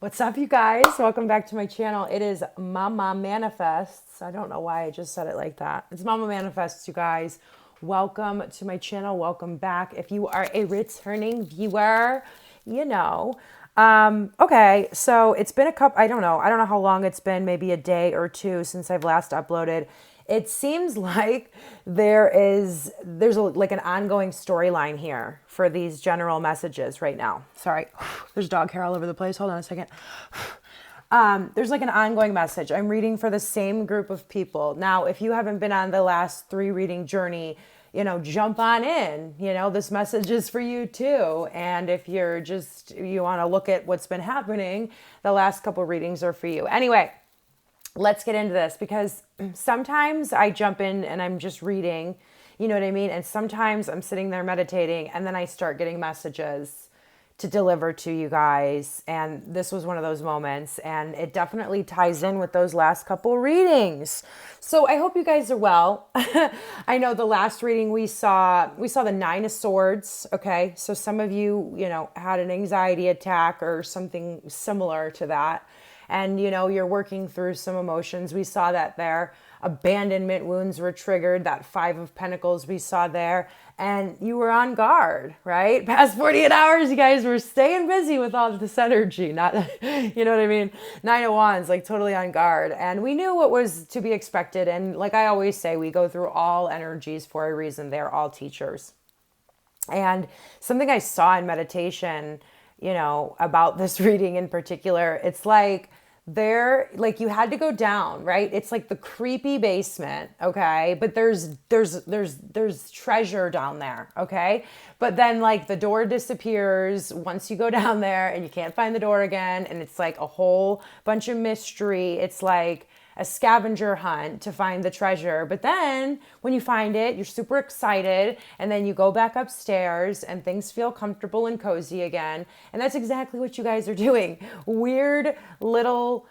What's up, you guys? Welcome back to my channel. It is Mama Manifests. I don't know why I just said it like that. It's Mama Manifests, you guys. Welcome to my channel. Welcome back. If you are a returning viewer, you know. Okay, so it's been a couple, I don't know how long it's been, maybe a day or two since I've last uploaded. It seems like there's like an ongoing storyline here for these general messages right now. Sorry, there's dog hair all over the place. Hold on a second. There's like an ongoing message. I'm reading for the same group of people. Now, if you haven't been on the last 3 reading journey, jump on in. This message is for you too. And if you want to look at what's been happening, the last couple readings are for you. Anyway, let's get into this, because sometimes I jump in and I'm just reading, you know what I mean? And sometimes I'm sitting there meditating and then I start getting messages to deliver to you guys. And this was one of those moments, and it definitely ties in with those last couple readings. So I hope you guys are well. I know the last reading we saw the 9 of Swords. Okay. So some of you, had an anxiety attack or something similar to that. And, you're working through some emotions. We saw that there. Abandonment wounds were triggered. That 5 of Pentacles we saw there. And you were on guard, right? Past 48 hours, you guys were staying busy with all this energy. Not, you know what I mean? 9 of Wands, like totally on guard. And we knew what was to be expected. And like I always say, we go through all energies for a reason. They're all teachers. And something I saw in meditation, about this reading in particular, it's like you had to go down, right? It's like the creepy basement, okay? But there's treasure down there, okay? But then like the door disappears once you go down there and you can't find the door again, and it's like a whole bunch of mystery. It's like a scavenger hunt to find the treasure. But then when you find it, you're super excited, and then you go back upstairs and things feel comfortable and cozy again. And that's exactly what you guys are doing. Weird little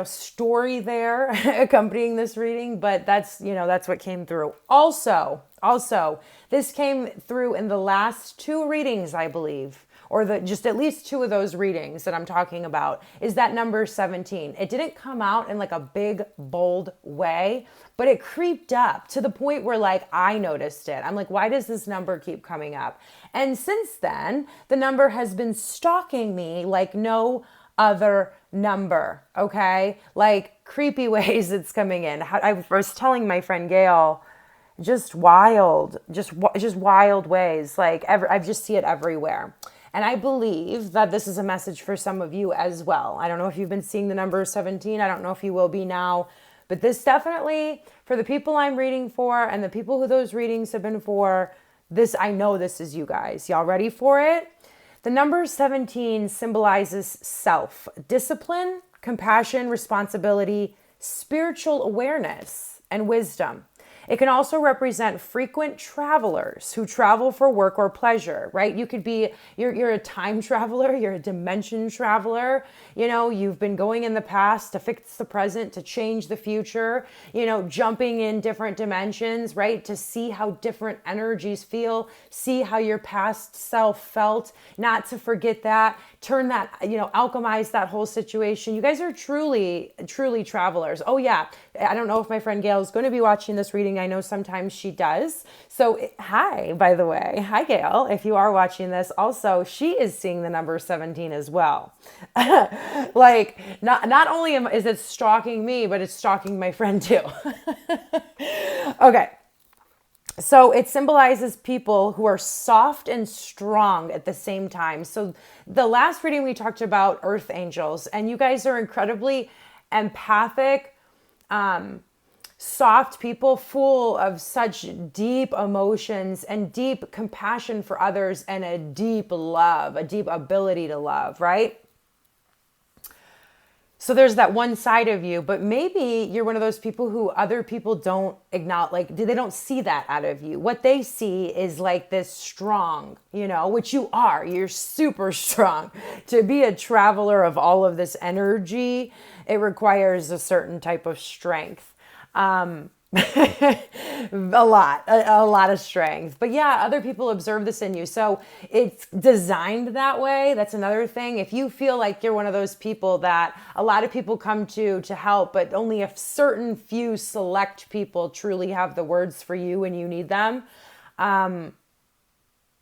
story there accompanying this reading, but that's what came through. Also, this came through in the last 2 readings, I believe, or just at least 2 of those readings that I'm talking about, is that number 17. It didn't come out in like a big, bold way, but it creeped up to the point where like I noticed it. I'm like, why does this number keep coming up? And since then, the number has been stalking me like no other number, okay? Like creepy ways it's coming in. I was telling my friend Gail, just wild ways. Like I just see it everywhere. And I believe that this is a message for some of you as well. I don't know if you've been seeing the number 17. I don't know if you will be now. But this definitely, for the people I'm reading for and the people who those readings have been for, I know this is you guys. Y'all ready for it? The number 17 symbolizes self, discipline, compassion, responsibility, spiritual awareness, and wisdom. It can also represent frequent travelers who travel for work or pleasure, right? You could be, you're a time traveler, you're a dimension traveler, you've been going in the past to fix the present, to change the future, jumping in different dimensions, right? To see how different energies feel, see how your past self felt, not to forget that, turn that, alchemize that whole situation. You guys are truly, truly travelers. Oh yeah. I don't know if my friend Gail is going to be watching this reading. I know sometimes she does. So hi, by the way. Hi, Gail. If you are watching this, also, she is seeing the number 17 as well. Like, not only is it stalking me, but it's stalking my friend too. Okay. So it symbolizes people who are soft and strong at the same time. So the last reading we talked about earth angels, and you guys are incredibly empathic, soft people, full of such deep emotions and deep compassion for others and a deep love, a deep ability to love, right? So there's that one side of you, but maybe you're one of those people who other people don't acknowledge, like they don't see that out of you. What they see is like this strong, which you are. You're super strong. To be a traveler of all of this energy, it requires a certain type of strength. a lot of strength. But yeah, other people observe this in you. So it's designed that way. That's another thing. If you feel like you're one of those people that a lot of people come to help, but only a certain few select people truly have the words for you when you need them,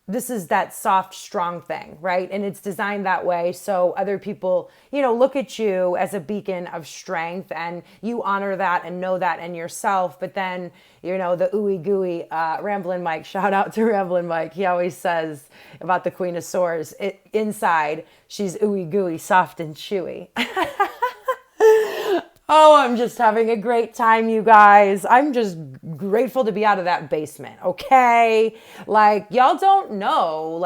this is that soft, strong thing, right? And it's designed that way so other people, look at you as a beacon of strength, and you honor that and know that in yourself. But then, the ooey gooey, Ramblin' Mike, shout out to Ramblin' Mike. He always says about the Queen of Swords, inside, she's ooey gooey, soft and chewy. Oh, I'm just having a great time, you guys. I'm just grateful to be out of that basement, okay? Like, y'all don't know,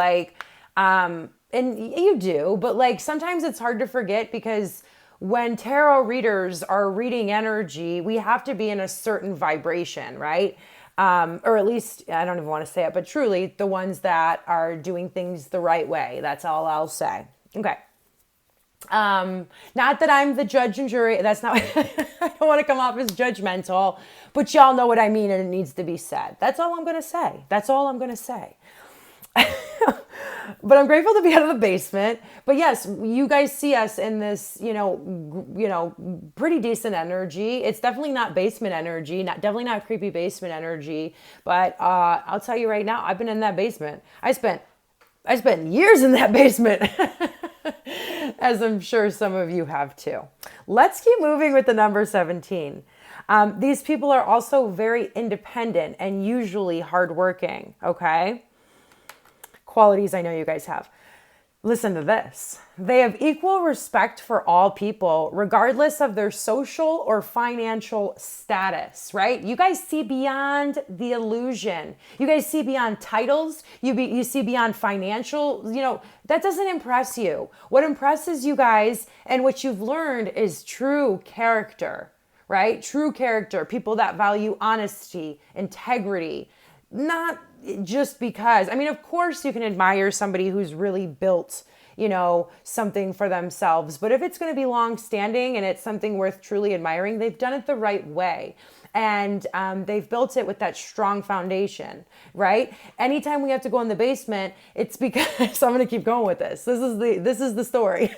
and you do, but sometimes it's hard to forget, because when tarot readers are reading energy, we have to be in a certain vibration, right? Or at least, I don't even want to say it, but truly the ones that are doing things the right way. That's all I'll say. Okay. Not that I'm the judge and jury. That's not, I don't want to come off as judgmental, but y'all know what I mean, and it needs to be said. That's all I'm going to say. That's all I'm going to say. But I'm grateful to be out of the basement. But yes, you guys see us in this, pretty decent energy. It's definitely not basement energy, definitely not creepy basement energy. But, I'll tell you right now, I've been in that basement. I spent years in that basement. As I'm sure some of you have too. Let's keep moving with the number 17. These people are also very independent and usually hardworking, okay? Qualities I know you guys have. Listen to this. They have equal respect for all people, regardless of their social or financial status, right? You guys see beyond the illusion. You guys see beyond titles. You see beyond financial, that doesn't impress you. What impresses you guys and what you've learned is true character, right? True character, people that value honesty, integrity, not just because, of course you can admire somebody who's really built, something for themselves. But if it's going to be long standing and it's something worth truly admiring, they've done it the right way. And they've built it with that strong foundation, right? Anytime we have to go in the basement, it's because, so I'm going to keep going with this. This is the story.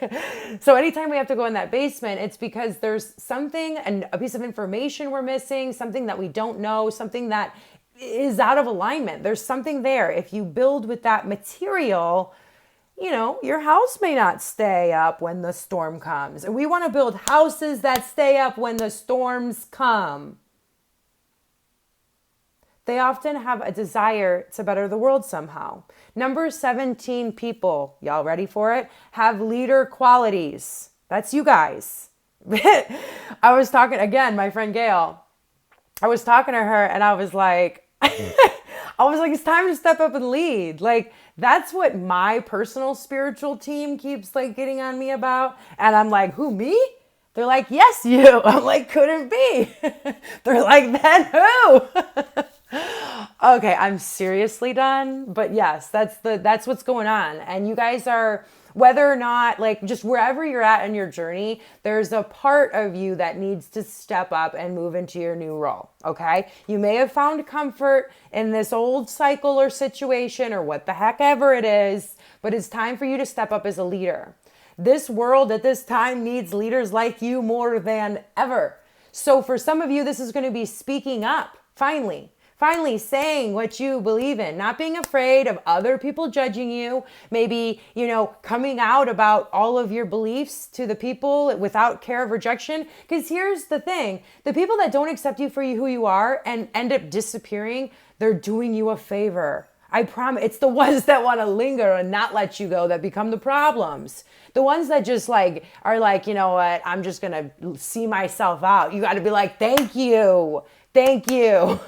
So anytime we have to go in that basement, it's because there's something, a piece of information we're missing, something that we don't know, something that is out of alignment. There's something there. If you build with that material, your house may not stay up when the storm comes. And we want to build houses that stay up when the storms come. They often have a desire to better the world somehow. Number 17 people, y'all ready for it? Have leader qualities. That's you guys. I was talking, again, my friend Gail, I was talking to her and I was like, it's time to step up and lead. That's what my personal spiritual team keeps getting on me about. And I'm like, who, me? They're like, yes, you. I'm like, couldn't be. They're like, then who? Okay, I'm seriously done. But yes, that's what's going on. And you guys are, whether or not, just wherever you're at in your journey, there's a part of you that needs to step up and move into your new role, okay? You may have found comfort in this old cycle or situation or what the heck ever it is, but it's time for you to step up as a leader. This world at this time needs leaders like you more than ever. So for some of you, this is going to be speaking up, finally saying what you believe in, not being afraid of other people judging you, maybe, coming out about all of your beliefs to the people without care of rejection. Because here's the thing, the people that don't accept you for who you are and end up disappearing, they're doing you a favor. I promise. It's the ones that want to linger and not let you go that become the problems. The ones that just are like, you know what, I'm just going to see myself out. You got to be like, thank you. Thank you.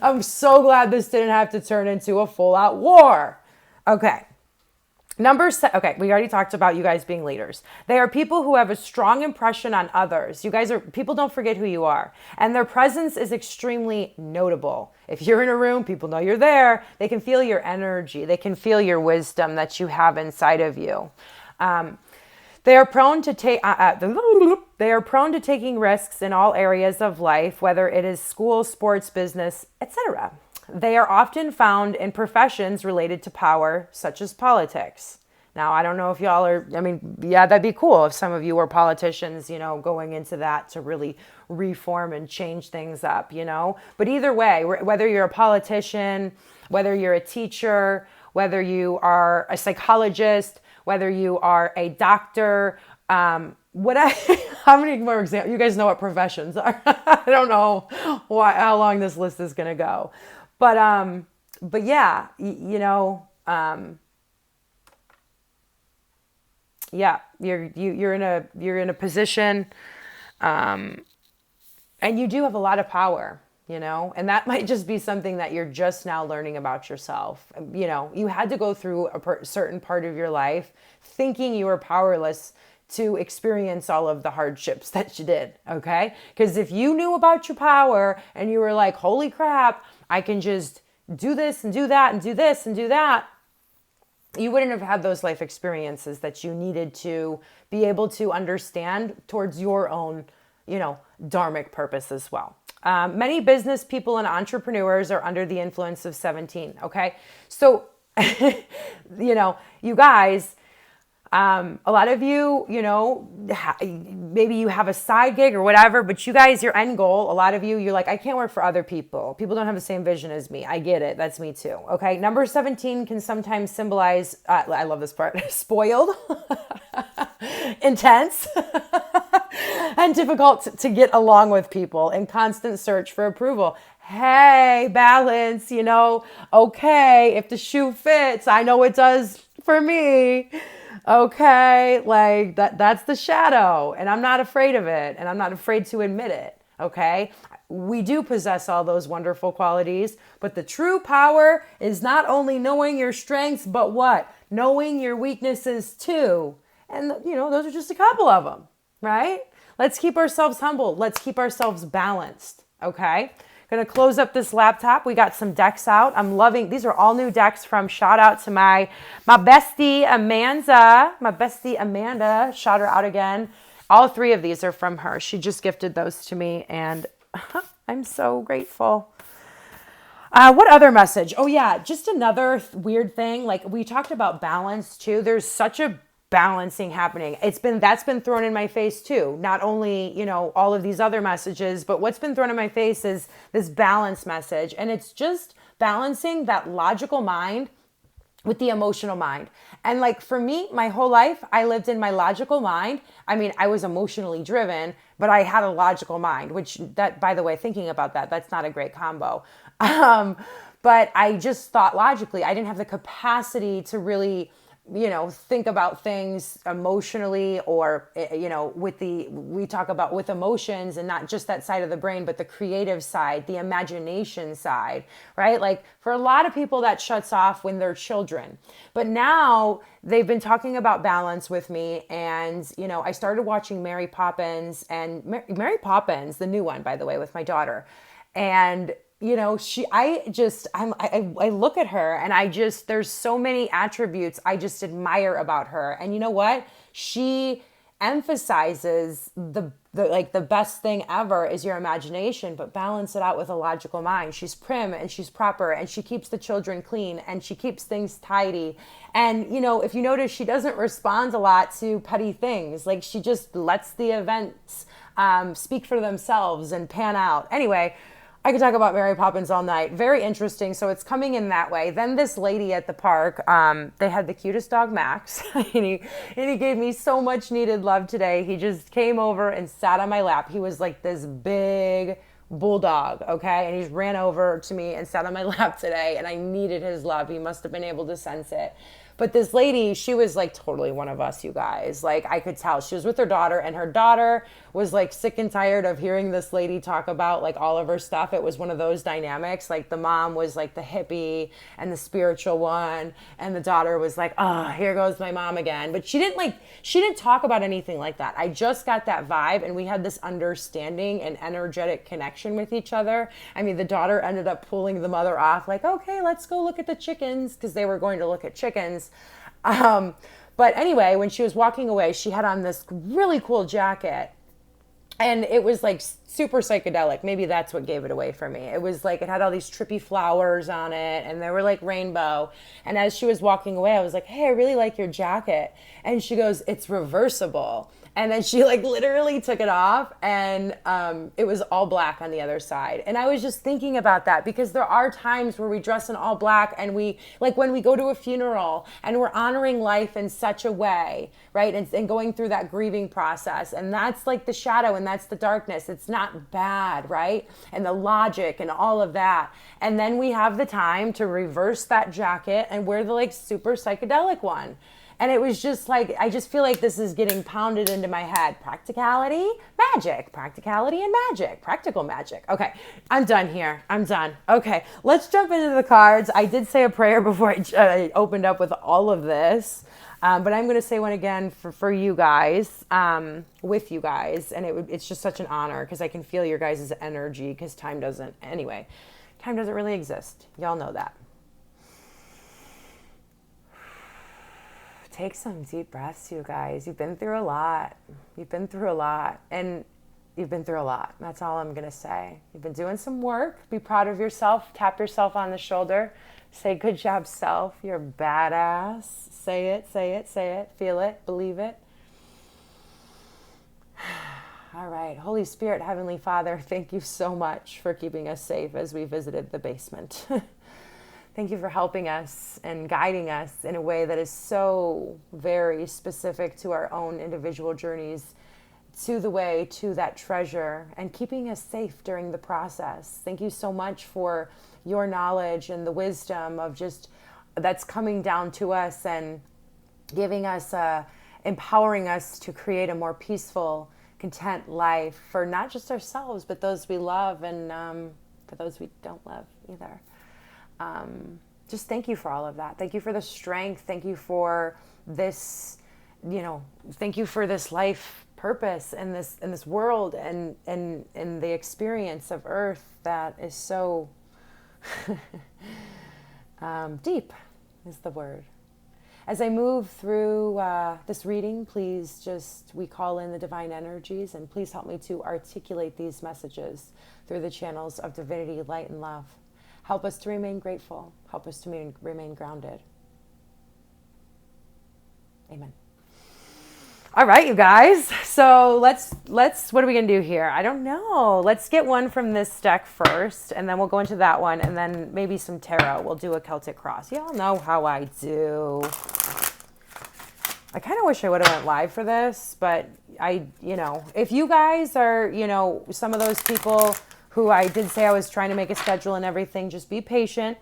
I'm so glad this didn't have to turn into a full-out war. Okay. Okay, we already talked about you guys being leaders. They are people who have a strong impression on others. People don't forget who you are. And their presence is extremely notable. If you're in a room, people know you're there. They can feel your energy. They can feel your wisdom that you have inside of you. They are prone to they are prone to taking risks in all areas of life, whether it is school, sports, business, etc. They are often found in professions related to power, such as politics. Now, I don't know if y'all are, I mean, yeah, that'd be cool if some of you were politicians, going into that to really reform and change things up, But either way, whether you're a politician, whether you're a teacher, whether you are a psychologist, whether you are a doctor, how many more examples? You guys know what professions are. I don't know how long this list is going to go. But yeah, yeah, you're in a position, and you do have a lot of power, and that might just be something that you're just now learning about yourself. You had to go through a certain part of your life thinking you were powerless to experience all of the hardships that you did. Okay. Because if you knew about your power and you were like, holy crap, I can just do this and do that and do this and do that, you wouldn't have had those life experiences that you needed to be able to understand towards your own, dharmic purpose as well. Many business people and entrepreneurs are under the influence of 17. Okay. So, you guys, a lot of you, maybe you have a side gig or whatever, but you guys, your end goal, a lot of you, you're like, I can't work for other people. People don't have the same vision as me. I get it. That's me too. Okay. Number 17 can sometimes symbolize, I love this part, spoiled, intense, and difficult to get along with people in constant search for approval. Hey, balance, okay, if the shoe fits, I know it does for me. Okay, like that's the shadow, and I'm not afraid of it, and I'm not afraid to admit it. Okay, we do possess all those wonderful qualities, but the true power is not only knowing your strengths, but what? Knowing your weaknesses too. And those are just a couple of them, right? Let's keep ourselves humble. Let's keep ourselves balanced. Okay. Going to close up this laptop. We got some decks out. I'm loving, these are all new decks from, shout out to my bestie, Amanda. My bestie, Amanda. Shout her out again. All three of these are from her. She just gifted those to me, and I'm so grateful. What other message? Oh yeah, just another weird thing. Like we talked about balance too. There's such a balancing happening. That's been thrown in my face too. Not only, all of these other messages, but what's been thrown in my face is this balance message. And it's just balancing that logical mind with the emotional mind. And like for me, my whole life, I lived in my logical mind. I mean, I was emotionally driven, but I had a logical mind, which that, by the way, thinking about that, that's not a great combo. But I just thought logically. I didn't have the capacity to really think about things emotionally, or, we talk about with emotions, and not just that side of the brain, but the creative side, the imagination side, right? Like for a lot of people that shuts off when they're children, but now they've been talking about balance with me. And, I started watching Mary Poppins, and Mary Poppins, the new one, by the way, with my daughter. And I look at her and there's so many attributes I just admire about her. And you know what? She emphasizes the best thing ever is your imagination, but balance it out with a logical mind. She's prim and she's proper, and she keeps the children clean, and she keeps things tidy. And, if you notice, she doesn't respond a lot to petty things. Like she just lets the events speak for themselves and pan out. Anyway, I could talk about Mary Poppins all night. Very interesting. So it's coming in that way. Then this lady at the park, they had the cutest dog, Max, and he gave me so much needed love today. He just came over and sat on my lap. He was like this big bulldog, okay? And he just ran over to me and sat on my lap today, and I needed his love. He must have been able to sense it. But this lady, she was like totally one of us, you guys. Like I could tell she was with her daughter, and her daughter was like sick and tired of hearing this lady talk about like all of her stuff. It was one of those dynamics. Like the mom was like the hippie and the spiritual one, and the daughter was like, oh, here goes my mom again. But she didn't talk about anything like that. I just got that vibe, and we had this understanding and energetic connection with each other. I mean, the daughter ended up pulling the mother off like, okay, let's go look at the chickens, because they were going to look at chickens. But anyway, when she was walking away, she had on this really cool jacket. And it was like super psychedelic. Maybe that's what gave it away for me. It was like, it had all these trippy flowers on it, and they were like rainbow. And as she was walking away, I was like, hey, I really like your jacket. And she goes, it's reversible. And then she like literally took it off, and it was all black on the other side. And I was just thinking about that, because there are times where we dress in all black, and we, like when we go to a funeral and we're honoring life in such a way, right? And going through that grieving process. And that's like the shadow, and that's the darkness. It's not bad, right? And the logic and all of that. And then we have the time to reverse that jacket and wear the like super psychedelic one. And it was just like, I just feel like this is getting pounded into my head. Practicality, magic, practicality and magic, practical magic. Okay, I'm done here. I'm done. Okay, let's jump into the cards. I did say a prayer before I opened up with all of this. But I'm going to say one again for you guys, with you guys. And it's just such an honor, because I can feel your guys' energy, because time doesn't really exist. Y'all know that. Take some deep breaths, you guys. You've been through a lot. You've been through a lot. And you've been through a lot. That's all I'm going to say. You've been doing some work. Be proud of yourself. Tap yourself on the shoulder. Say, good job, self. You're badass. Say it, say it, say it. Feel it. Believe it. All right. Holy Spirit, Heavenly Father, thank you so much for keeping us safe as we visited the basement. Thank you for helping us and guiding us in a way that is so very specific to our own individual journeys, to the way to that treasure, and keeping us safe during the process. Thank you so much for your knowledge and the wisdom of just that's coming down to us and giving us, empowering us to create a more peaceful, content life for not just ourselves, but those we love, and for those we don't love either. Just thank you for all of that. Thank you for the strength. Thank you for this, thank you for this life purpose in this world, and the experience of Earth that is so deep is the word. As I move through this reading, we call in the divine energies, and please help me to articulate these messages through the channels of divinity, light, and love. Help us to remain grateful. Help us to remain grounded. Amen. All right, you guys. So let's what are we going to do here? I don't know. Let's get one from this deck first, and then we'll go into that one, and then maybe some tarot. We'll do a Celtic cross. Y'all know how I do. I kind of wish I would have went live for this, but if you guys are, some of those people who I did say I was trying to make a schedule and everything, just be patient.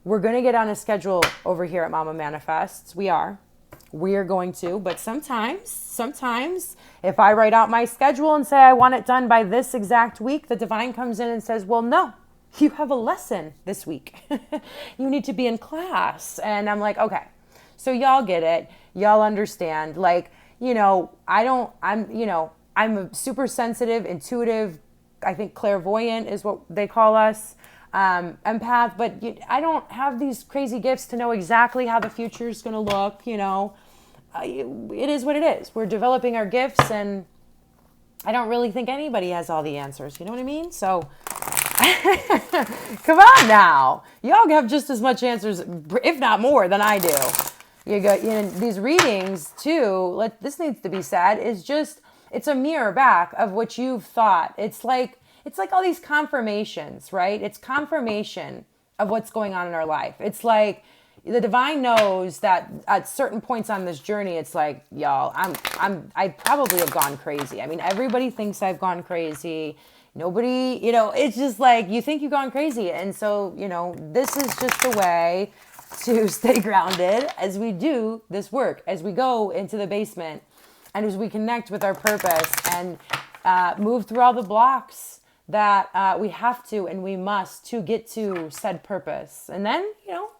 We're going to get on a schedule over here at Mama Manifests. We are going to, but sometimes if I write out my schedule and say I want it done by this exact week, the divine comes in and says, well, no, you have a lesson this week. You need to be in class. And I'm like, okay, so y'all get it. Y'all understand. Like, I'm super sensitive, intuitive, I think clairvoyant is what they call us, empath, but I don't have these crazy gifts to know exactly how the future is going to look. It is what it is. We're developing our gifts, and I don't really think anybody has all the answers. You know what I mean? So come on now. Y'all have just as much answers, if not more, than I do. You got these readings too. This needs to be said. It's a mirror back of what you've thought. It's like all these confirmations, right? It's confirmation of what's going on in our life. It's like the divine knows that at certain points on this journey, it's like, y'all, I probably have gone crazy. I mean, everybody thinks I've gone crazy. Nobody, it's just like, you think you've gone crazy. And so, this is just a way to stay grounded as we do this work, as we go into the basement, and as we connect with our purpose and move through all the blocks that we have to and we must to get to said purpose. And then,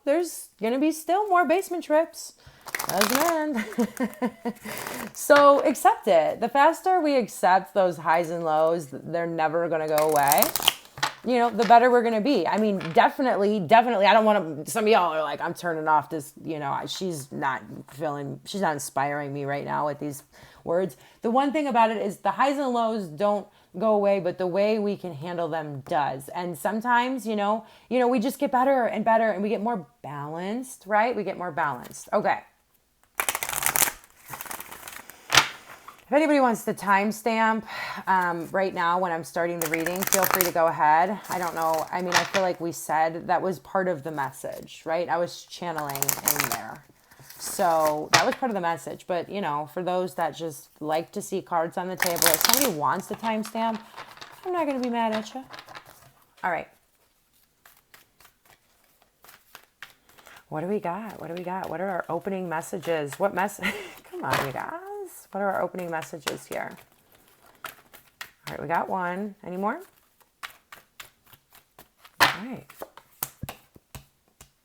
there's going to be still more basement trips. Doesn't end. So accept it. The faster we accept those highs and lows, they're never going to go away. the better we're going to be. I mean, definitely. I don't want to, some of y'all are like, I'm turning off this, she's not inspiring me right now with these words. The one thing about it is the highs and lows don't go away, but the way we can handle them does. And sometimes, we just get better and better and we get more balanced, right? We get more balanced. Okay. If anybody wants to timestamp right now when I'm starting the reading, feel free to go ahead. I don't know. I mean, I feel like we said that was part of the message, right? I was channeling in there. So that was part of the message. But, for those that just like to see cards on the table, if somebody wants to timestamp, I'm not going to be mad at you. All right. What do we got? What are our opening messages? What message? Come on, you guys. What are our opening messages here? All right, we got one. Any more? All right.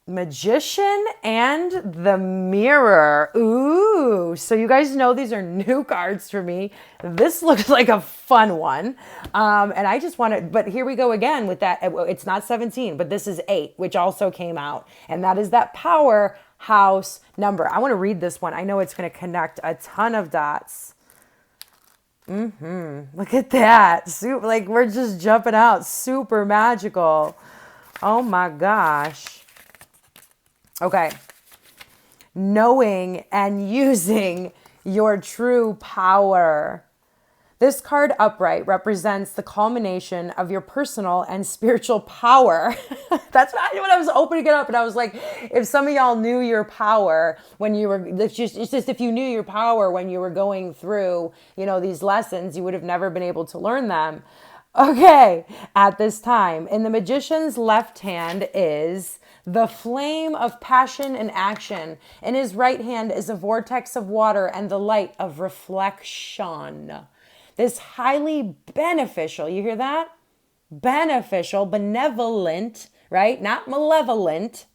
Magician and the Mirror. Ooh, so you guys know these are new cards for me. This looks like a fun one. And I just want to, but here we go again with that. It's not 17, but this is 8, which also came out. And that is that powerhouse number. I want to read this one. I know it's going to connect a ton of dots. Look at that. Like we're just jumping out. Super magical. Oh my gosh. Okay. Knowing and using your true power. This card upright represents the culmination of your personal and spiritual power. That's what I was opening it up and I was like, if some of y'all knew your power when you were, it's just if you knew your power when you were going through, these lessons, you would have never been able to learn them. Okay, at this time, in the magician's left hand is the flame of passion and action. In his right hand is a vortex of water and the light of reflection. This highly beneficial, you hear that? Beneficial, benevolent, right? Not malevolent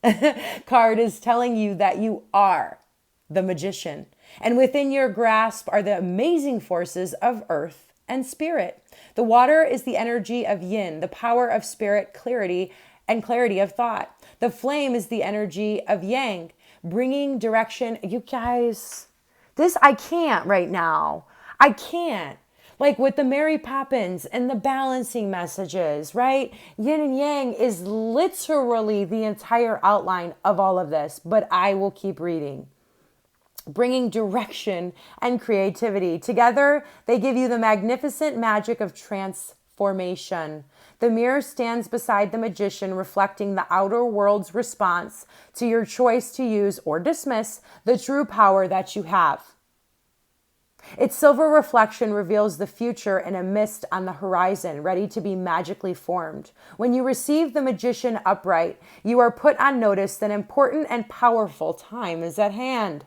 card is telling you that you are the magician. And within your grasp are the amazing forces of earth and spirit. The water is the energy of yin, the power of spirit, clarity, and clarity of thought. The flame is the energy of yang, bringing direction. You guys, this I can't right now. I can't. Like with the Mary Poppins and the balancing messages, right? Yin and yang is literally the entire outline of all of this, but I will keep reading. Bringing direction and creativity. Together, they give you the magnificent magic of transformation. The mirror stands beside the magician, reflecting the outer world's response to your choice to use or dismiss the true power that you have. Its silver reflection reveals the future in a mist on the horizon, ready to be magically formed. When you receive the magician upright, you are put on notice that important and powerful time is at hand.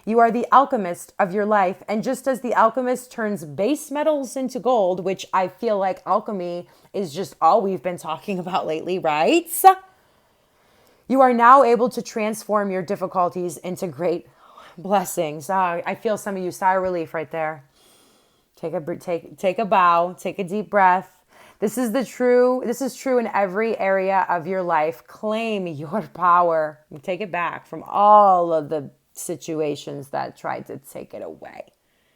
You are the alchemist of your life, and just as the alchemist turns base metals into gold, which I feel like alchemy is just all we've been talking about lately, right? You are now able to transform your difficulties into great blessings. I feel some of you sigh of relief right there. Take a bow, take a deep breath. This is true in every area of your life. Claim your power and take it back from all of the situations that tried to take it away.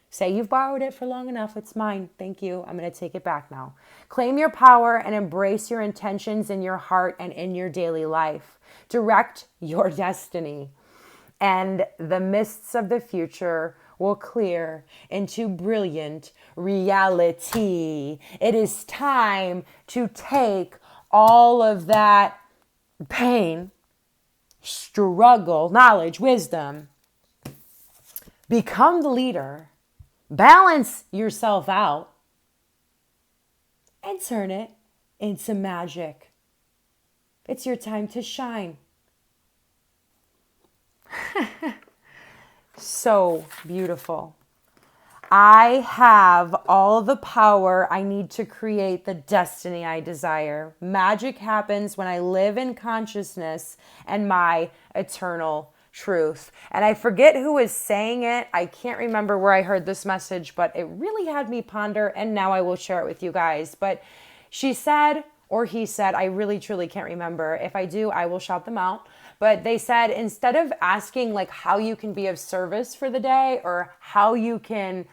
Say you've borrowed it for long enough. It's mine. Thank you. I'm going to take it back now. Claim your power and embrace your intentions in your heart and in your daily life. Direct your destiny. And the mists of the future will clear into brilliant reality. It is time to take all of that pain, struggle, knowledge, wisdom, become the leader, balance yourself out, and turn it into magic. It's your time to shine. So beautiful. I have all the power I need to create the destiny I desire. Magic happens when I live in consciousness and my eternal truth. And I forget who is saying it. I can't remember where I heard this message, but it really had me ponder, and now I will share it with you guys. But she said, or he said, I really truly can't remember. If I do, I will shout them out. But they said, instead of asking like how you can be of service for the day or how you can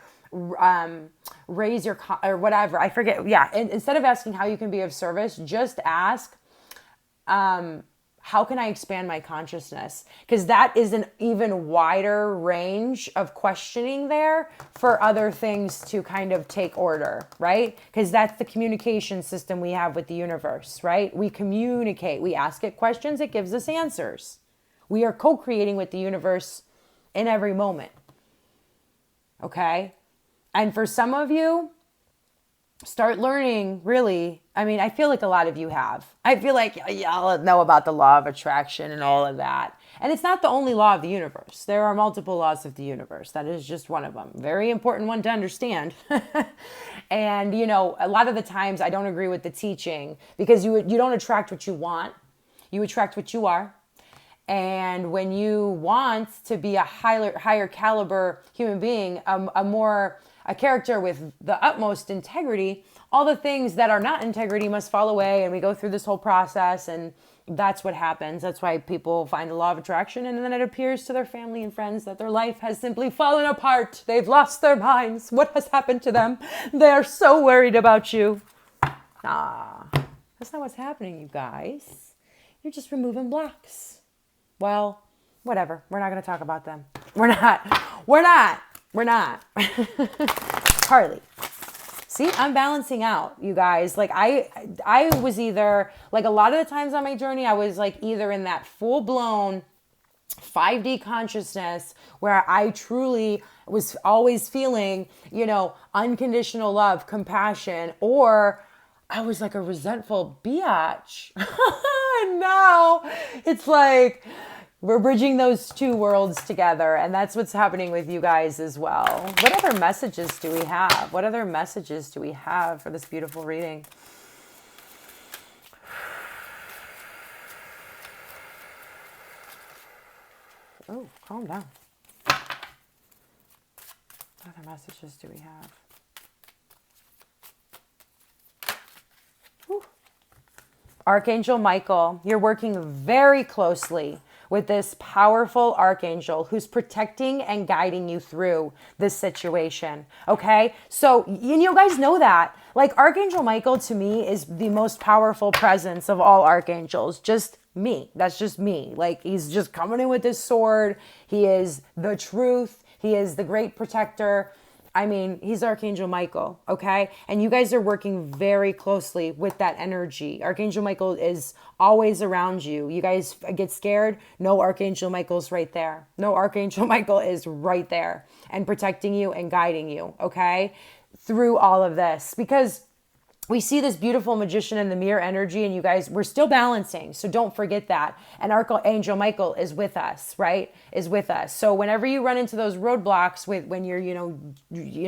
raise your, or whatever, I forget. Yeah. Instead of asking how you can be of service, just ask, how can I expand my consciousness? Because that is an even wider range of questioning there for other things to kind of take order, right? Because that's the communication system we have with the universe, right? We communicate, we ask it questions, it gives us answers. We are co-creating with the universe in every moment, okay? And for some of you, start learning, really. I mean, I feel like a lot of you have. I feel like y'all know about the law of attraction and all of that. And it's not the only law of the universe. There are multiple laws of the universe. That is just one of them. Very important one to understand. And, you know, a lot of the times I don't agree with the teaching because you don't attract what you want. You attract what you are. And when you want to be a higher caliber human being, a character with the utmost integrity, all the things that are not integrity must fall away. And we go through this whole process, and that's what happens. That's why people find the law of attraction, and then it appears to their family and friends that their life has simply fallen apart. They've lost their minds. What has happened to them? They are so worried about you. That's not what's happening, you guys. You're just removing blocks. Well, whatever. We're not going to talk about them. We're not. Carly. See, I'm balancing out, you guys. Like I was either, like a lot of the times on my journey, I was like either in that full-blown 5D consciousness where I truly was always feeling, you know, unconditional love, compassion, or I was like a resentful biatch. And now it's like we're bridging those two worlds together, and that's what's happening with you guys as well. What other messages do we have? What other messages do we have for this beautiful reading? Oh, calm down. What other messages do we have? Whew. Archangel Michael, you're working very closely with this powerful archangel who's protecting and guiding you through this situation. Okay? So, you guys know that. Like, Archangel Michael to me is the most powerful presence of all archangels. Just me. That's just me. Like, he's just coming in with his sword. He is the truth. He is the great protector. I mean, he's Archangel Michael, okay? And you guys are working very closely with that energy. Archangel Michael is always around you. You guys get scared? No, Archangel Michael's right there. No, Archangel Michael is right there and protecting you and guiding you, okay? Through all of this. Because we see this beautiful magician in the mirror energy, and you guys, we're still balancing. So don't forget that. And Archangel Michael is with us, right? Is with us. So whenever you run into those roadblocks when you're, you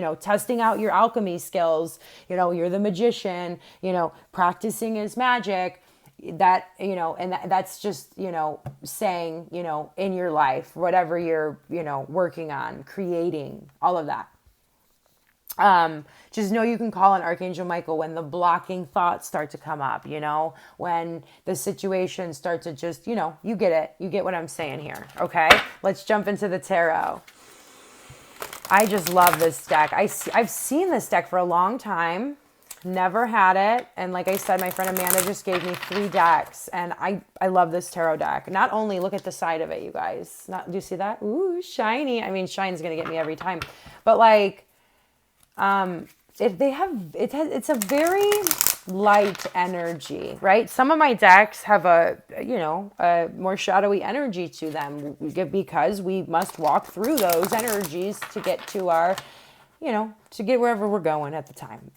know, testing out your alchemy skills, you know, you're the magician, you know, practicing his magic, that, you know, and that's just, you know, saying, you know, in your life, whatever you're, you know, working on, creating, all of that. Just know you can call on Archangel Michael when the blocking thoughts start to come up, you know, when the situation starts to just, you know, you get it. You get what I'm saying here. Okay. Let's jump into the tarot. I just love this deck. I've seen this deck for a long time, never had it. And like I said, my friend Amanda just gave me 3 decks, and I love this tarot deck. Not only look at the side of it, you guys, do you see that? Ooh, shiny. I mean, shine's going to get me every time, but like, it's a very light energy, right? Some of my decks have a more shadowy energy to them because we must walk through those energies to get to our, to get wherever we're going at the time.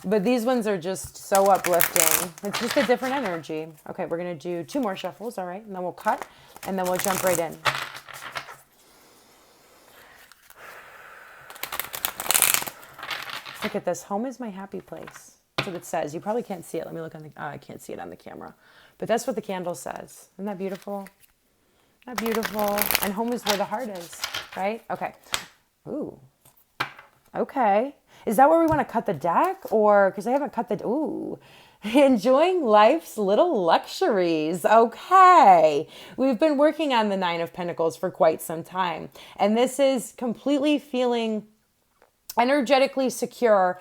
But these ones are just so uplifting. It's just a different energy. Okay, we're going to do 2 more shuffles, all right? And then we'll cut, and then we'll jump right in. Look at this. Home is my happy place. That's what it says. You probably can't see it. Let me look on the... Oh, I can't see it on the camera. But that's what the candle says. Isn't that beautiful? Isn't that beautiful? And home is where the heart is, right? Okay. Ooh. Okay. Is that where we want to cut the deck? Or... Because I haven't cut the... Ooh. Enjoying life's little luxuries. Okay. We've been working on the Nine of Pentacles for quite some time. And this is completely feeling energetically secure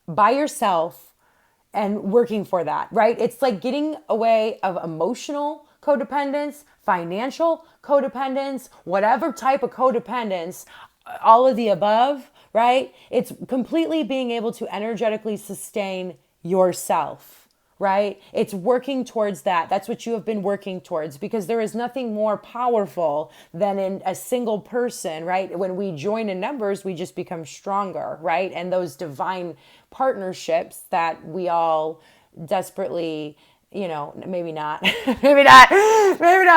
by yourself and working for that, right? It's like getting away of emotional codependence, financial codependence, whatever type of codependence, all of the above, right? It's completely being able to energetically sustain yourself, right? It's working towards that. That's what you have been working towards, because there is nothing more powerful than in a single person, right? When we join in numbers, we just become stronger, right? And those divine partnerships that we all desperately, maybe not, maybe not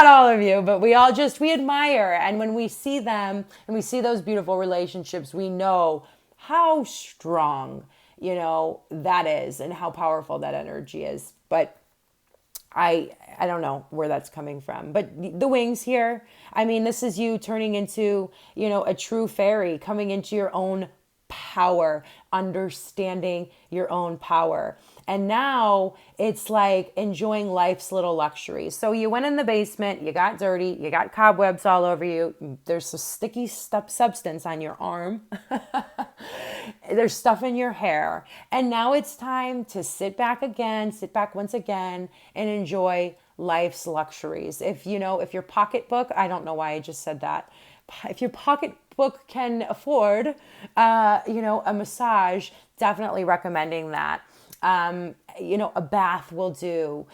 all of you, but we admire. And when we see them and we see those beautiful relationships, we know how strong that is and how powerful that energy is. But I don't know where that's coming from, but the wings here, I mean, this is you turning into, a true fairy, coming into your own power, understanding your own power. And now it's like enjoying life's little luxuries. So you went in the basement, you got dirty, you got cobwebs all over you. There's a sticky substance on your arm. There's stuff in your hair. And now it's time to sit back once again and enjoy life's luxuries. If your pocketbook, I don't know why I just said that. If your pocketbook can afford, a massage, definitely recommending that. A bath will do,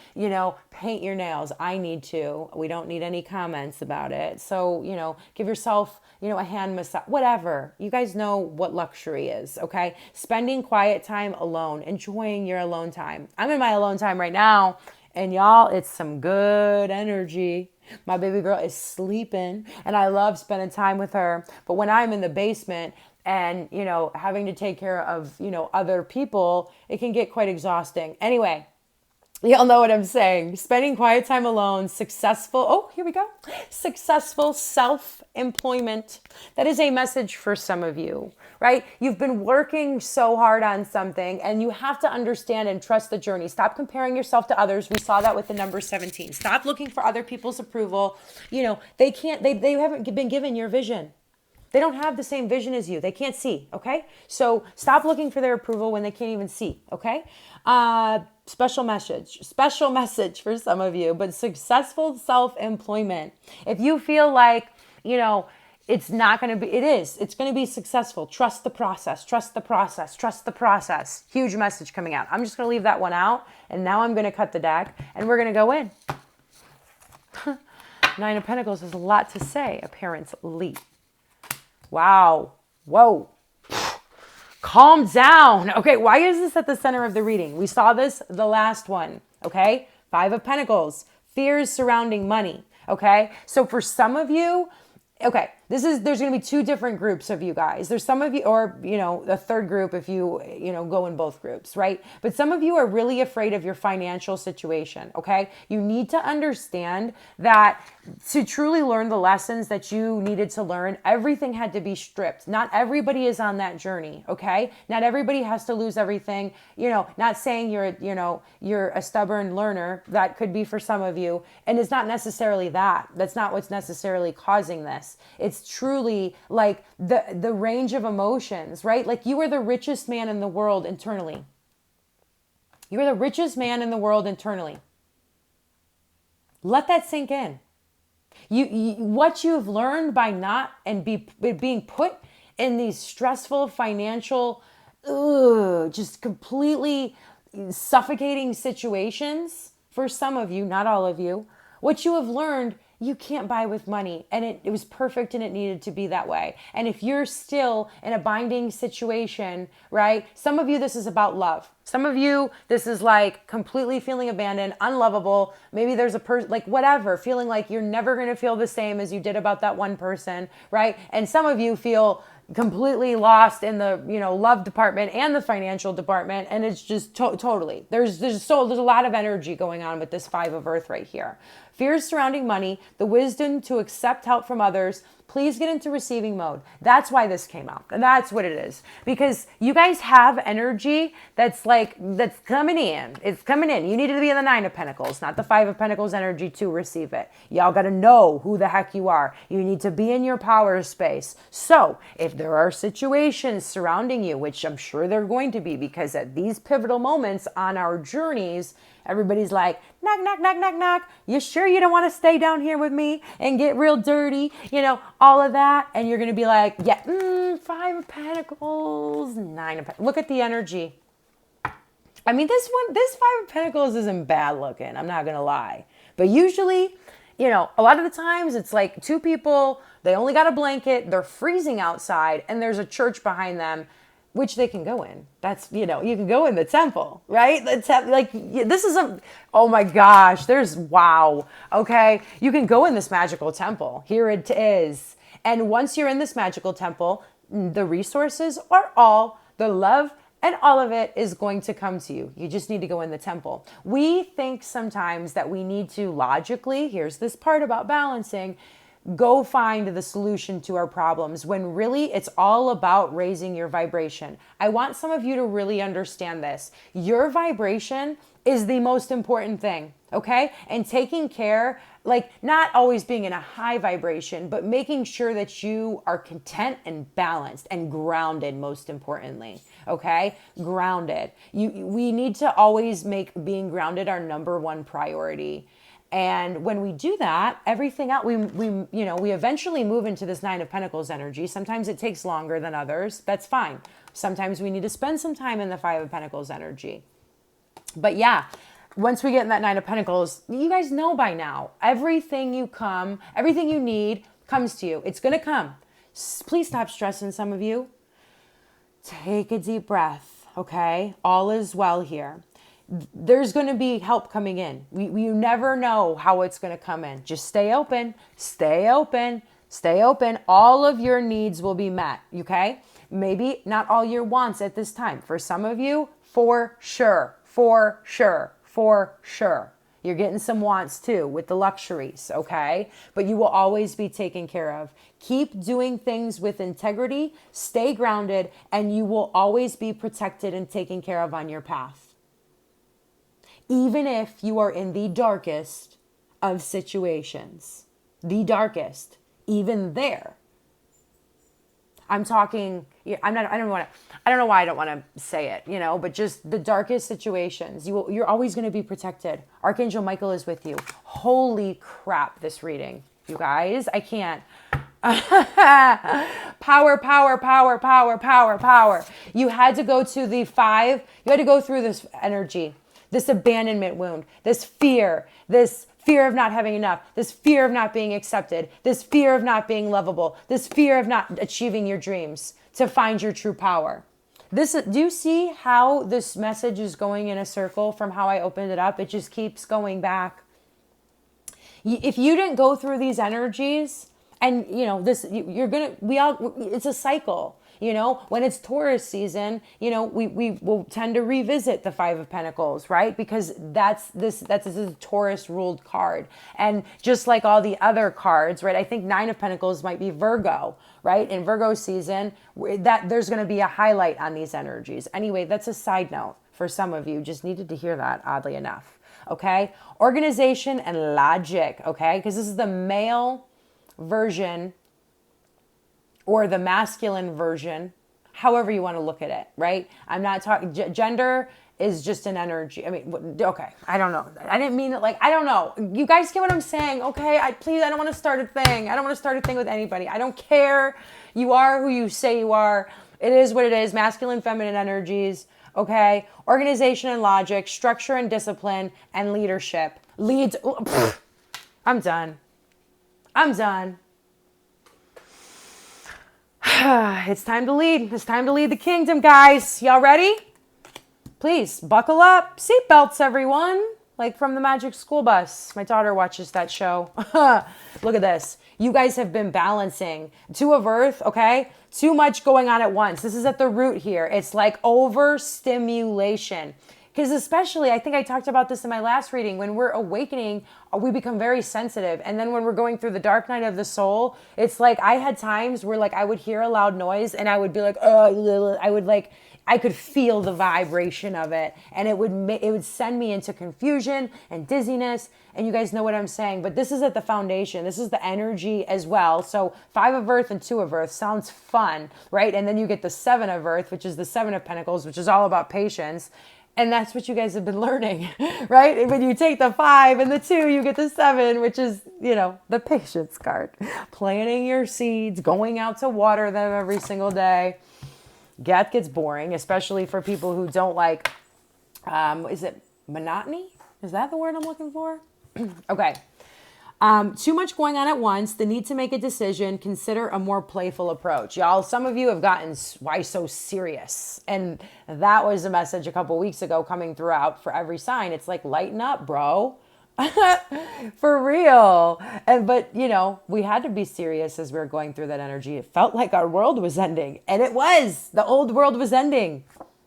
paint your nails. I need to. We don't need any comments about it. So, give yourself, a hand massage, whatever. You guys know what luxury is, okay? Spending quiet time alone, enjoying your alone time. I'm in my alone time right now, and y'all, it's some good energy. My baby girl is sleeping, and I love spending time with her. But when I'm in the basement, and, having to take care of, other people, it can get quite exhausting. Anyway, y'all know what I'm saying. Spending quiet time alone, successful self-employment. That is a message for some of you, right? You've been working so hard on something, and you have to understand and trust the journey. Stop comparing yourself to others. We saw that with the number 17. Stop looking for other people's approval. They haven't been given your vision. They don't have the same vision as you. They can't see, okay? So stop looking for their approval when they can't even see, okay? Special message for some of you, but successful self-employment. If you feel like, it's not going to be, it's going to be successful. Trust the process, trust the process, trust the process. Huge message coming out. I'm just going to leave that one out, and now I'm going to cut the deck, and we're going to go in. Nine of Pentacles has a lot to say, apparently. Wow. Whoa. Calm down. Okay, why is this at the center of the reading? We saw this the last one, okay? Five of Pentacles, fears surrounding money, okay? So for some of you, okay, there's going to be two different groups of you guys. There's some of you, or, a third group if you, go in both groups, right? But some of you are really afraid of your financial situation, okay? You need to understand that to truly learn the lessons that you needed to learn, everything had to be stripped. Not everybody is on that journey, okay? Not everybody has to lose everything. Not saying you're a stubborn learner. That could be for some of you. And it's not necessarily that. That's not what's necessarily causing this. It's truly like the range of emotions, right? Like you are the richest man in the world internally. You are the richest man in the world internally. Let that sink in. What you've learned by not and being put in these stressful financial, just completely suffocating situations, for some of you, not all of you, what you have learned, you can't buy with money. And it was perfect and it needed to be that way. And if you're still in a binding situation, right? Some of you, this is about love. Some of you, this is like completely feeling abandoned, unlovable. Maybe there's a person, like whatever, feeling like you're never going to feel the same as you did about that one person, right? And some of you feel completely lost in the, love department and the financial department. And it's just totally, there's a lot of energy going on with this 5 of Earth right here. Fears surrounding money, the wisdom to accept help from others. Please get into receiving mode. That's why this came out. And that's what it is. Because you guys have energy that's coming in. It's coming in. You need to be in the 9 of Pentacles, not the 5 of Pentacles energy to receive it. Y'all got to know who the heck you are. You need to be in your power space. So if there are situations surrounding you, which I'm sure they're going to be, because at these pivotal moments on our journeys, everybody's like, knock, knock, knock, knock, knock. You sure you don't want to stay down here with me and get real dirty? All of that. And you're going to be like, yeah, 5 of Pentacles, 9 of Pentacles. Look at the energy. I mean, this 5 of Pentacles isn't bad looking. I'm not going to lie. But usually, a lot of the times it's like 2 people, they only got a blanket, they're freezing outside, and there's a church behind them, which they can go in. That's, you can go in the temple, right? This is oh my gosh, wow. Okay. You can go in this magical temple. Here it is. And once you're in this magical temple, the resources are the love and all of it is going to come to you. You just need to go in the temple. We think sometimes that we need to logically, here's this part about balancing, go find the solution to our problems, when really it's all about raising your vibration. I want some of you to really understand this. Your vibration is the most important thing, okay? And taking care, not always being in a high vibration, but making sure that you are content and balanced and grounded, most importantly, okay? Grounded. We need to always make being grounded our number 1 priority. And when we do that, everything else, we eventually move into this 9 of Pentacles energy. Sometimes it takes longer than others. That's fine. Sometimes we need to spend some time in the 5 of Pentacles energy. But yeah, once we get in that 9 of Pentacles, you guys know by now, everything you need comes to you. It's going to come. Please stop stressing, some of you. Take a deep breath, okay? All is well here. There's going to be help coming in. You never know how it's going to come in. Just stay open, stay open, stay open. All of your needs will be met, okay? Maybe not all your wants at this time. For some of you, for sure. You're getting some wants too with the luxuries, okay? But you will always be taken care of. Keep doing things with integrity, stay grounded, and you will always be protected and taken care of on your path. Even if you are in the darkest of situations, the darkest, even there. I'm talking, I don't know why I don't want to say it, but just the darkest situations, you're always going to be protected. Archangel Michael is with you. Holy crap, this reading, you guys, I can't. Power. You had to go to the 5, you had to go through this energy. This abandonment wound, this fear of not having enough, this fear of not being accepted, this fear of not being lovable, this fear of not achieving your dreams to find your true power. Do you see how this message is going in a circle from how I opened it up? It just keeps going back. If you didn't go through these energies, and it's a cycle. When it's Taurus season, we will tend to revisit the 5 of Pentacles, right? Because that's a Taurus ruled card. And just like all the other cards, right? I think 9 of Pentacles might be Virgo, right? In Virgo season, that there's going to be a highlight on these energies. Anyway, that's a side note for some of you. Just needed to hear that, oddly enough. Okay? Organization and logic, okay? Because this is the male version or the masculine version, however you want to look at it, right? I'm not talking, gender is just an energy. I mean, okay, I don't know. I didn't mean it I don't know. You guys get what I'm saying, okay? I don't want to start a thing. I don't want to start a thing with anybody. I don't care. You are who you say you are. It is what it is. Masculine, feminine energies, okay? Organization and logic, structure and discipline, and leadership. I'm done. It's time to lead. It's time to lead the kingdom, guys. Y'all ready? Please buckle up. Seatbelts, everyone. like from the Magic School Bus. My daughter watches that show. Look at this. You guys have been balancing. Two of Earth, okay? Too much going on at once. This is at the root here. It's like overstimulation. Because especially, I think I talked about this in my last reading, when we're awakening, we become very sensitive. And then when we're going through the dark night of the soul, it's like I had times where like I would hear a loud noise and I would be like, oh, I could feel the vibration of it. And it would send me into confusion and dizziness. And you guys know what I'm saying. But this is at the foundation. This is the energy as well. So 5 of Earth and 2 of Earth sounds fun, right? And then you get the 7 of Earth, which is the 7 of Pentacles, which is all about patience. And that's what you guys have been learning, right? And when you take the 5 and the 2, you get the 7, which is, the patience card. Planting your seeds, going out to water them every single day. That gets boring, especially for people who don't like, is it monotony? Is that the word I'm looking for? Okay. Too much going on at once, the need to make a decision, consider a more playful approach. Y'all, some of you have gotten, why so serious? And that was a message a couple weeks ago coming throughout for every sign. It's like, lighten up, bro. For real. But we had to be serious as we were going through that energy. It felt like our world was ending. And it was. The old world was ending.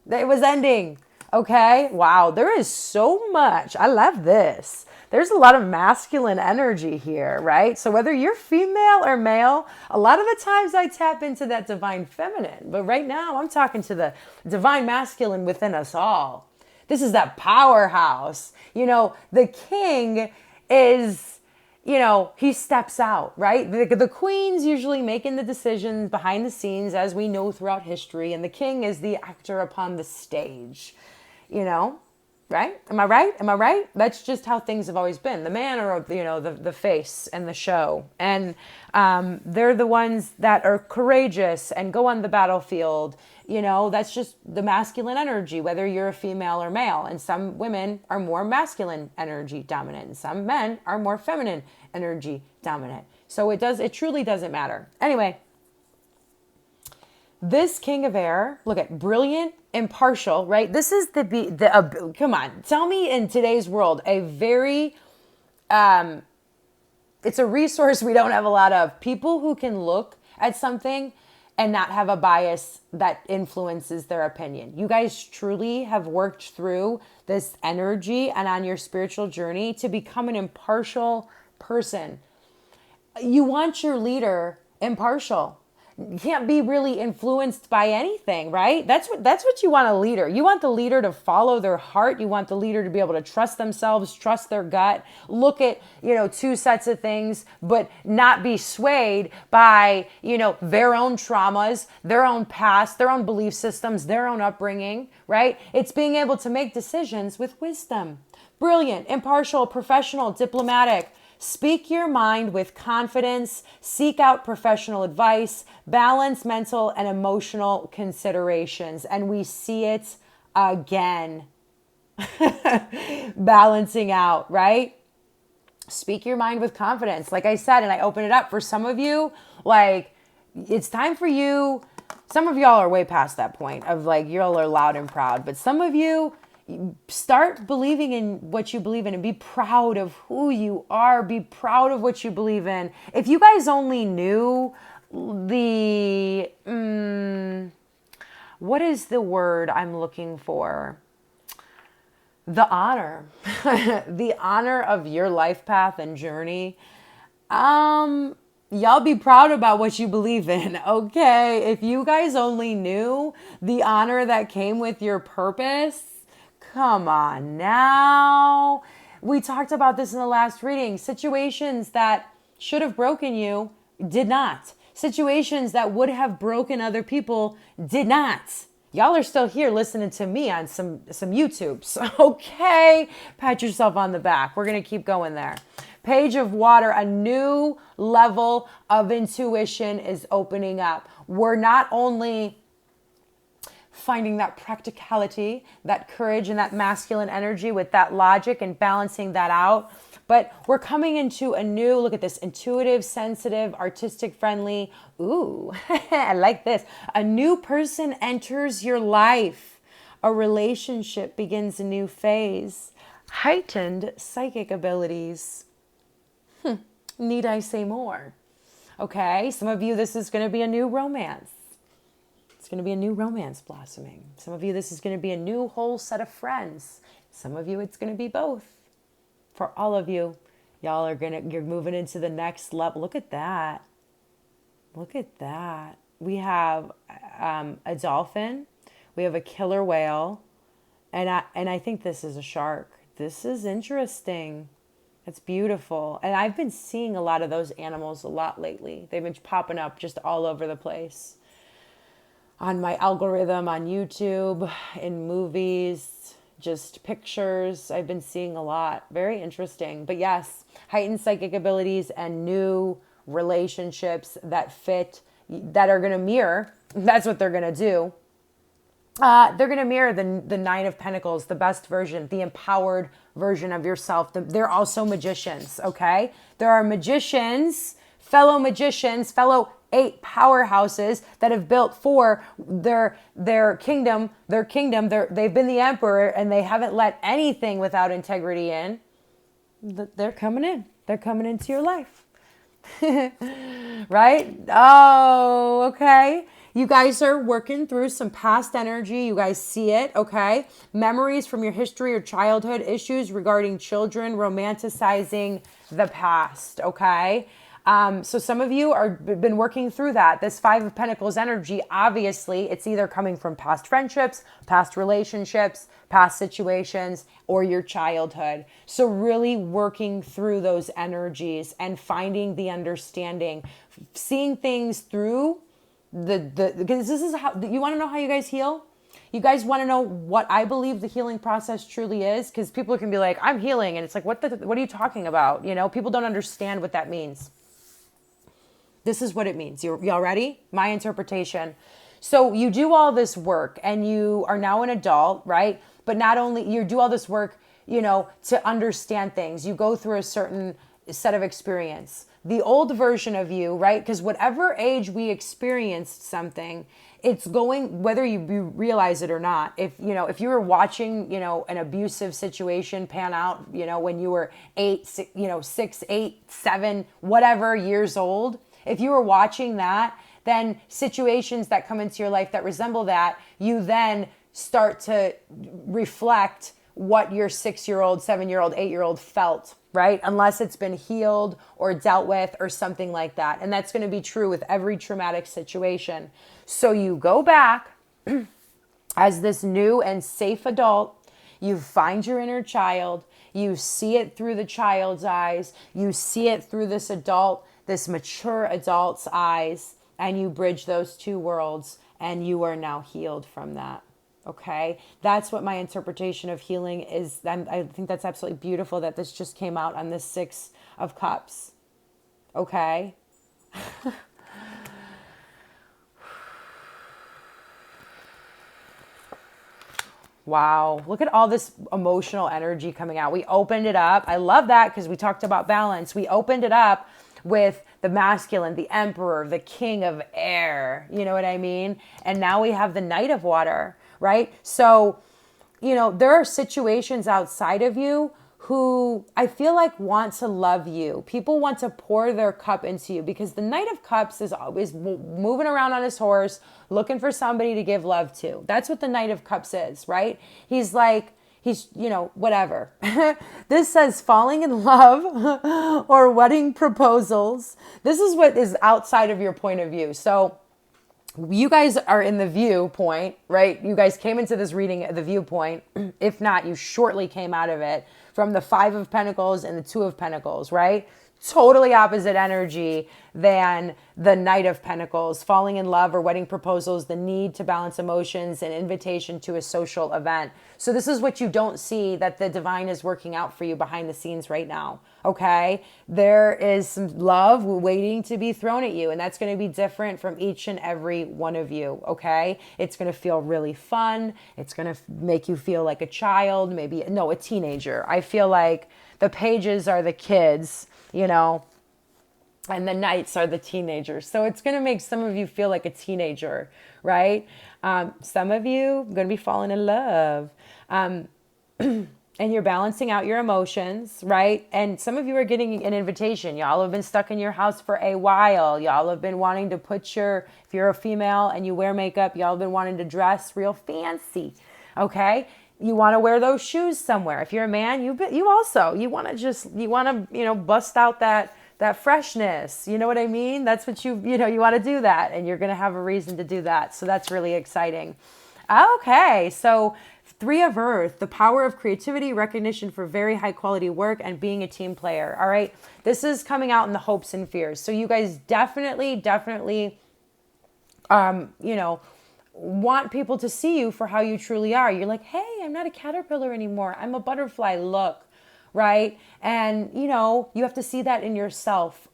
It was ending. Okay? Wow. There is so much. I love this. There's a lot of masculine energy here, right? So whether you're female or male, a lot of the times I tap into that divine feminine. But right now I'm talking to the divine masculine within us all. This is that powerhouse. The king is, he steps out, right? The queen's usually making the decisions behind the scenes, as we know throughout history. And the king is the actor upon the stage, right? Am I right? Am I right? That's just how things have always been. The man are, the face and the show. And they're the ones that are courageous and go on the battlefield. That's just the masculine energy, whether you're a female or male. And some women are more masculine energy dominant, and some men are more feminine energy dominant. So it truly doesn't matter. Anyway, this King of Air, look at brilliant, impartial, right? This is come on, tell me in today's world, it's a resource we don't have a lot of. People who can look at something and not have a bias that influences their opinion. You guys truly have worked through this energy and on your spiritual journey to become an impartial person. You want your leader impartial. You can't be really influenced by anything, right? That's what you want a leader. You want the leader to follow their heart. You want the leader to be able to trust themselves, trust their gut, look at, two sets of things, but not be swayed by, their own traumas, their own past, their own belief systems, their own upbringing, right? It's being able to make decisions with wisdom. Brilliant, impartial, professional, diplomatic. Speak your mind with confidence, seek out professional advice, balance mental and emotional considerations. And we see it again. Balancing out, right? Speak your mind with confidence. Like I said, and I open it up for some of you, like it's time for you. Some of y'all are way past that point of like, y'all are loud and proud, but some of you, start believing in what you believe in and be proud of who you are. Be proud of what you believe in. If you guys only knew what is the word I'm looking for? The honor. The honor of your life path and journey. Y'all be proud about what you believe in, okay? If you guys only knew the honor that came with your purpose. Come on now. We talked about this in the last reading. Situations that should have broken you did not. Situations that would have broken other people did not. Y'all are still here listening to me on some YouTubes. Okay. Pat yourself on the back. We're going to keep going there. Page of Water, a new level of intuition is opening up. We're not only finding that practicality, that courage, and that masculine energy with that logic and balancing that out. But we're coming into a new, look at this, intuitive, sensitive, artistic, friendly. Ooh, I like this. A new person enters your life. A relationship begins a new phase. heightened psychic abilities. Need I say more? Okay, some of you, this is going to be a new romance. It's going to be a new romance blossoming. Some of you, this is going to be a new whole set of friends. Some of you, it's going to be both. For all of you, y'all you're moving into the next level. Look at that. Look at that. We have a dolphin. We have a killer whale. And I think this is a shark. This is interesting. It's beautiful. And I've been seeing a lot of those animals a lot lately. They've been popping up just all over the place. On my algorithm, on YouTube, in movies, just pictures. I've been seeing a lot. Very interesting. But yes, heightened psychic abilities and new relationships that fit, that are going to mirror. That's what they're going to do. They're going to mirror the Nine of Pentacles, the best version, the empowered version of yourself. They're also magicians, okay? There are magicians, fellow 8 powerhouses that have built for their kingdom. They've been the emperor and they haven't let anything without integrity in. They're coming in. They're coming into your life. Right? Oh, okay. You guys are working through some past energy. You guys see it, okay? Memories from your history or childhood, issues regarding children, romanticizing the past, okay? So some of you are been working through that. This Five of Pentacles energy, obviously, it's either coming from past friendships, past relationships, past situations, or your childhood. So really working through those energies and finding the understanding, seeing things through because this is how you want to know how you guys heal. You guys want to know what I believe the healing process truly is, because people can be like, I'm healing, and it's like, what are you talking about? You know, people don't understand what that means. This is what it means. Y'all ready? My interpretation. So you do all this work and you are now an adult, right? But not only you do all this work, you know, to understand things. You go through a certain set of experience. The old version of you, right? Because whatever age we experienced something, it's going, whether you realize it or not. If you were watching, an abusive situation pan out, when you were 6, 8, 7, whatever years old, if you were watching that, then situations that come into your life that resemble that, you then start to reflect what your 6-year-old, 7-year-old, 8-year-old felt, right? Unless it's been healed or dealt with or something like that. And that's going to be true with every traumatic situation. So you go back as this new and safe adult, you find your inner child, you see it through the child's eyes, you see it through this mature adult's eyes, and you bridge those two worlds, and you are now healed from that. Okay, that's what my interpretation of healing is. I think that's absolutely beautiful that this just came out on this 6 of Cups. Okay. Wow, look at all this emotional energy coming out. We opened it up. I love that because we talked about balance. We opened it up with the masculine, the emperor, the king of air. You know what I mean? And now we have the knight of water. Right? So, there are situations outside of you who I feel like want to love you. People want to pour their cup into you because the Knight of Cups is always moving around on his horse, looking for somebody to give love to. That's what the Knight of Cups is, right? He's whatever. This says falling in love or wedding proposals. This is what is outside of your point of view. So, you guys are in the viewpoint, right? You guys came into this reading at the viewpoint. If not, you shortly came out of it from the 5 of Pentacles and the 2 of Pentacles, right? Totally opposite energy than the Knight of Pentacles, falling in love or wedding proposals, the need to balance emotions, and invitation to a social event. So this is what you don't see, that the divine is working out for you behind the scenes right now, okay? There is some love waiting to be thrown at you, and that's going to be different from each and every one of you, okay? It's going to feel really fun. It's going to make you feel like a child, a teenager. I feel like the pages are the kids, and the knights are the teenagers. So it's going to make some of you feel like a teenager, right? Some of you are going to be falling in love. and you're balancing out your emotions, right? And some of you are getting an invitation. Y'all have been stuck in your house for a while. Y'all have been wanting to put your, if you're a female and you wear makeup, y'all have been wanting to dress real fancy, okay? You want to wear those shoes somewhere. If you're a man, you want to bust out that freshness. You know what I mean? That's what you want to do that, and you're going to have a reason to do that. So that's really exciting. Okay, so 3 of Earth, the power of creativity, recognition for very high quality work, and being a team player. All right, this is coming out in the hopes and fears. So you guys definitely, want people to see you for how you truly are. You're like, hey, I'm not a caterpillar anymore. I'm a butterfly. Look. Right? And, you have to see that in yourself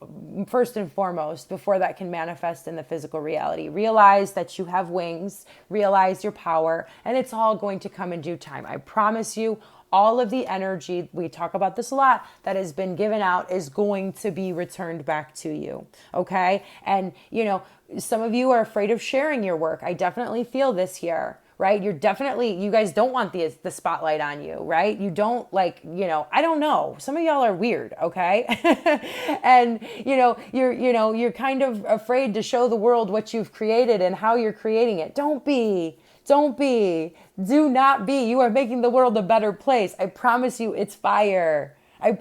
first and foremost before that can manifest in the physical reality. Realize that you have wings, realize your power, and it's all going to come in due time. I promise you, all of the energy, we talk about this a lot, that has been given out is going to be returned back to you. Okay? And, some of you are afraid of sharing your work. I definitely feel this here. Right? You guys don't want the spotlight on you, right? You don't I don't know. Some of y'all are weird, okay? And, you're kind of afraid to show the world what you've created and how you're creating it. Don't be. Do not be. You are making the world a better place. I promise you it's fire. I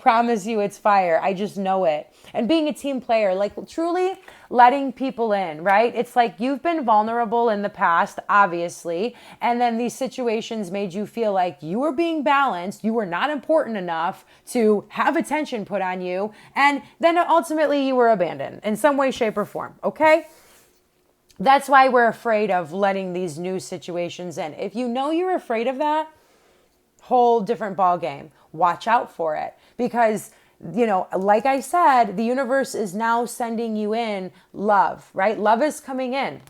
just know it. And being a team player, truly letting people in, right? It's like you've been vulnerable in the past, obviously, and then these situations made you feel like you were being balanced, you were not important enough to have attention put on you, and then ultimately you were abandoned in some way, shape, or form, okay? That's why we're afraid of letting these new situations in. If you know you're afraid of that, whole different ball game. Watch out for it, because like I said, the universe is now sending you in love, right? Love is coming in.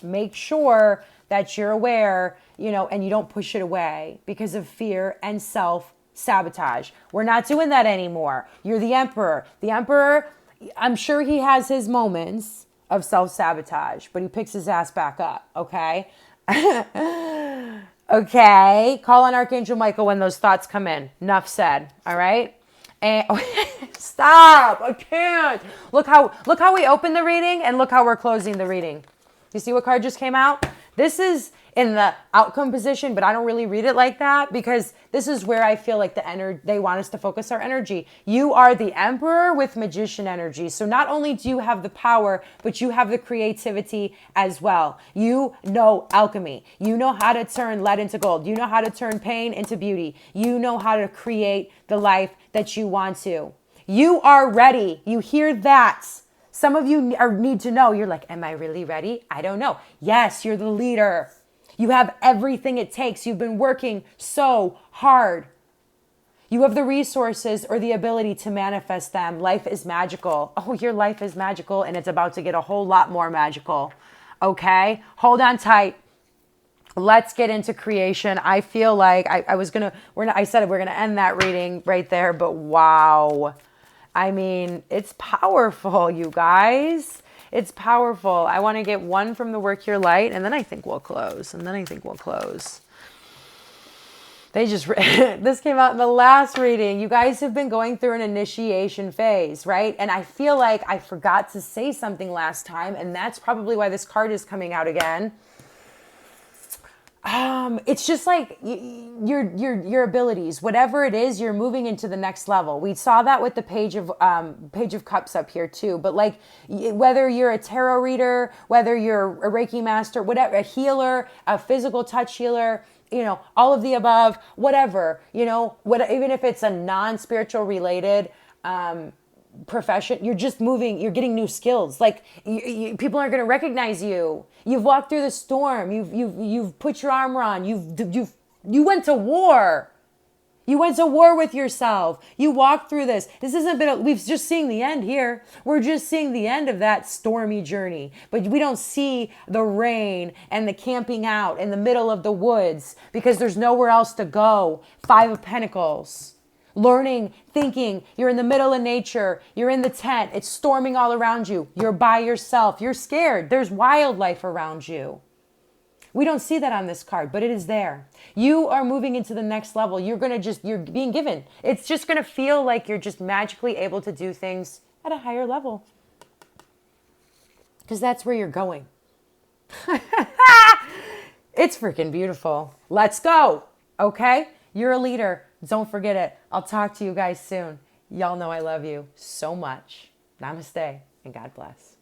Make sure that you're aware, and you don't push it away because of fear and self-sabotage. We're not doing that anymore. You're the emperor. The emperor, I'm sure he has his moments of self-sabotage, but he picks his ass back up, okay? Okay, call on Archangel Michael when those thoughts come in. Enough said, all right? And stop, I can't. Look how we opened the reading and look how we're closing the reading. You see what card just came out? This is in the outcome position, but I don't really read it like that because this is where I feel like they want us to focus our energy. You are the emperor with magician energy. So not only do you have the power, but you have the creativity as well. You know alchemy. You know how to turn lead into gold. You know how to turn pain into beauty. You know how to create the life that you want to. You are ready. You hear that? Some of you need to know. You're like, am I really ready? I don't know. Yes, you're the leader. You have everything it takes. You've been working so hard. You have the resources or the ability to manifest them. Life is magical. Oh, your life is magical, and it's about to get a whole lot more magical. Okay? Hold on tight. Let's get into creation. I feel like I said we're gonna end that reading right there, but wow. I mean, it's powerful, you guys. It's powerful. I want to get one from the Work Your Light, and then I think we'll close. This came out in the last reading. You guys have been going through an initiation phase, right? And I feel like I forgot to say something last time, and that's probably why this card is coming out again. It's just like your abilities, whatever it is, you're moving into the next level. We saw that with the Page of Cups up here too. But like, whether you're a tarot reader, whether you're a Reiki master, whatever, a healer, a physical touch healer, all of the above, whatever, even if it's a non-spiritual related, profession, you're just moving, you're getting new skills. Like people aren't going to recognize you. You've walked through the storm. You've put your armor on. You went to war. You went to war with yourself. You walked through this. This hasn't been, we've just seen the end here. We're just seeing the end of that stormy journey. But we don't see the rain and the camping out in the middle of the woods because there's nowhere else to go. 5 of Pentacles. Learning, thinking, you're in the middle of nature, you're in the tent, it's storming all around you, you're by yourself, you're scared, there's wildlife around you. We don't see that on this card, but it is there. You are moving into the next level. You're being given. It's just going to feel like you're just magically able to do things at a higher level. Because that's where you're going. It's freaking beautiful. Let's go. Okay? You're a leader. Don't forget it. I'll talk to you guys soon. Y'all know I love you so much. Namaste and God bless.